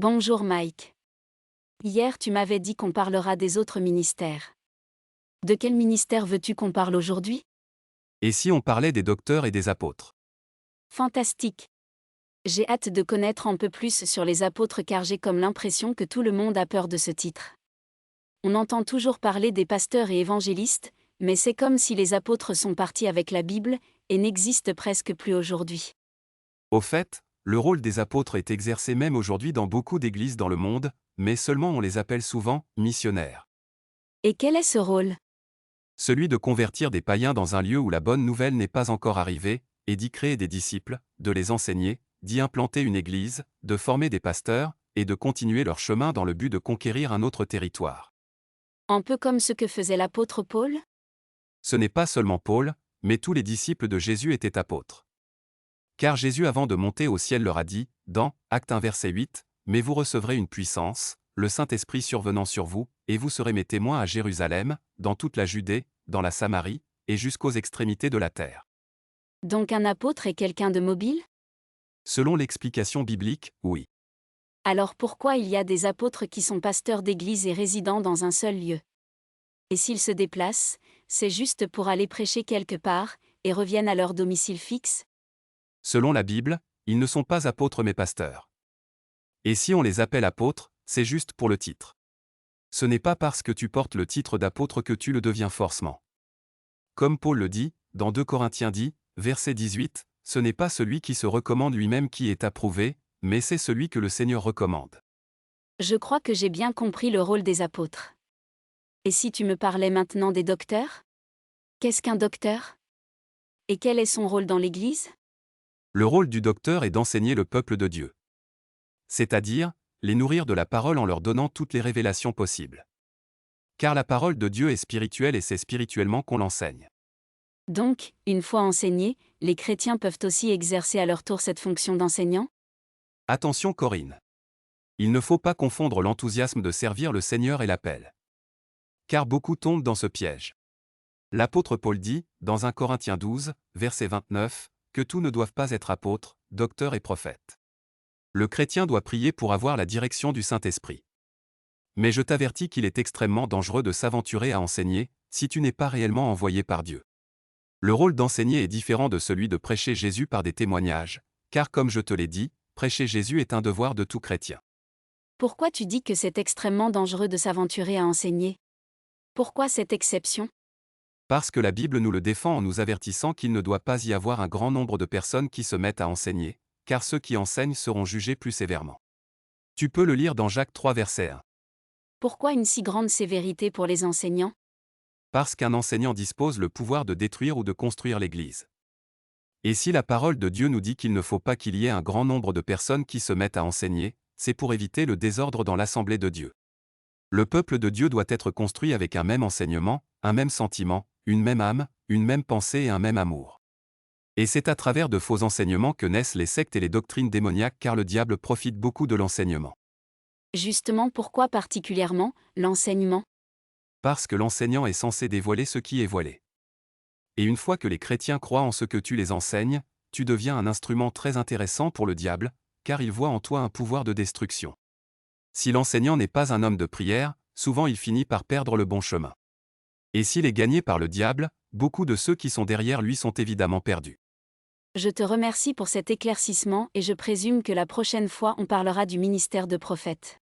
Bonjour Mike. Hier tu m'avais dit qu'on parlera des autres ministères. De quel ministère veux-tu qu'on parle aujourd'hui? Et si on parlait des docteurs et des apôtres? Fantastique. J'ai hâte de connaître un peu plus sur les apôtres car j'ai comme l'impression que tout le monde a peur de ce titre. On entend toujours parler des pasteurs et évangélistes, mais c'est comme si les apôtres sont partis avec la Bible et n'existent presque plus aujourd'hui. Au fait, le rôle des apôtres est exercé même aujourd'hui dans beaucoup d'églises dans le monde, mais seulement on les appelle souvent missionnaires. Et quel est ce rôle? Celui de convertir des païens dans un lieu où la bonne nouvelle n'est pas encore arrivée, et d'y créer des disciples, de les enseigner, d'y implanter une église, de former des pasteurs, et de continuer leur chemin dans le but de conquérir un autre territoire. Un peu comme ce que faisait l'apôtre Paul? Ce n'est pas seulement Paul, mais tous les disciples de Jésus étaient apôtres. Car Jésus avant de monter au ciel leur a dit, dans Actes 1 verset 8, « Mais vous recevrez une puissance, le Saint-Esprit survenant sur vous, et vous serez mes témoins à Jérusalem, dans toute la Judée, dans la Samarie, et jusqu'aux extrémités de la terre. » Donc un apôtre est quelqu'un de mobile? Selon l'explication biblique, oui. Alors pourquoi il y a des apôtres qui sont pasteurs d'église et résidents dans un seul lieu? Et s'ils se déplacent, c'est juste pour aller prêcher quelque part, et reviennent à leur domicile fixe? Selon la Bible, ils ne sont pas apôtres mais pasteurs. Et si on les appelle apôtres, c'est juste pour le titre. Ce n'est pas parce que tu portes le titre d'apôtre que tu le deviens forcément. Comme Paul le dit, dans 2 Corinthiens 10, verset 18, « Ce n'est pas celui qui se recommande lui-même qui est approuvé, mais c'est celui que le Seigneur recommande. » Je crois que j'ai bien compris le rôle des apôtres. Et si tu me parlais maintenant des docteurs? Qu'est-ce qu'un docteur? Et quel est son rôle dans l'Église? Le rôle du docteur est d'enseigner le peuple de Dieu. C'est-à-dire, les nourrir de la parole en leur donnant toutes les révélations possibles. Car la parole de Dieu est spirituelle et c'est spirituellement qu'on l'enseigne. Donc, une fois enseignés, les chrétiens peuvent aussi exercer à leur tour cette fonction d'enseignant? Attention Corinne. Il ne faut pas confondre l'enthousiasme de servir le Seigneur et l'appel. Car beaucoup tombent dans ce piège. L'apôtre Paul dit, dans 1 Corinthiens 12, verset 29, que tous ne doivent pas être apôtres, docteurs et prophètes. Le chrétien doit prier pour avoir la direction du Saint-Esprit. Mais je t'avertis qu'il est extrêmement dangereux de s'aventurer à enseigner, si tu n'es pas réellement envoyé par Dieu. Le rôle d'enseigner est différent de celui de prêcher Jésus par des témoignages, car comme je te l'ai dit, prêcher Jésus est un devoir de tout chrétien. Pourquoi tu dis que c'est extrêmement dangereux de s'aventurer à enseigner? Pourquoi cette exception? Parce que la Bible nous le défend en nous avertissant qu'il ne doit pas y avoir un grand nombre de personnes qui se mettent à enseigner, car ceux qui enseignent seront jugés plus sévèrement. Tu peux le lire dans Jacques 3 verset 1. Pourquoi une si grande sévérité pour les enseignants? Parce qu'un enseignant dispose le pouvoir de détruire ou de construire l'Église. Et si la parole de Dieu nous dit qu'il ne faut pas qu'il y ait un grand nombre de personnes qui se mettent à enseigner, c'est pour éviter le désordre dans l'assemblée de Dieu. Le peuple de Dieu doit être construit avec un même enseignement, un même sentiment, une même âme, une même pensée et un même amour. Et c'est à travers de faux enseignements que naissent les sectes et les doctrines démoniaques car le diable profite beaucoup de l'enseignement. Justement pourquoi particulièrement, l'enseignement? Parce que l'enseignant est censé dévoiler ce qui est voilé. Et une fois que les chrétiens croient en ce que tu les enseignes, tu deviens un instrument très intéressant pour le diable, car il voit en toi un pouvoir de destruction. Si l'enseignant n'est pas un homme de prière, souvent il finit par perdre le bon chemin. Et s'il est gagné par le diable, beaucoup de ceux qui sont derrière lui sont évidemment perdus. Je te remercie pour cet éclaircissement et je présume que la prochaine fois on parlera du ministère de prophète.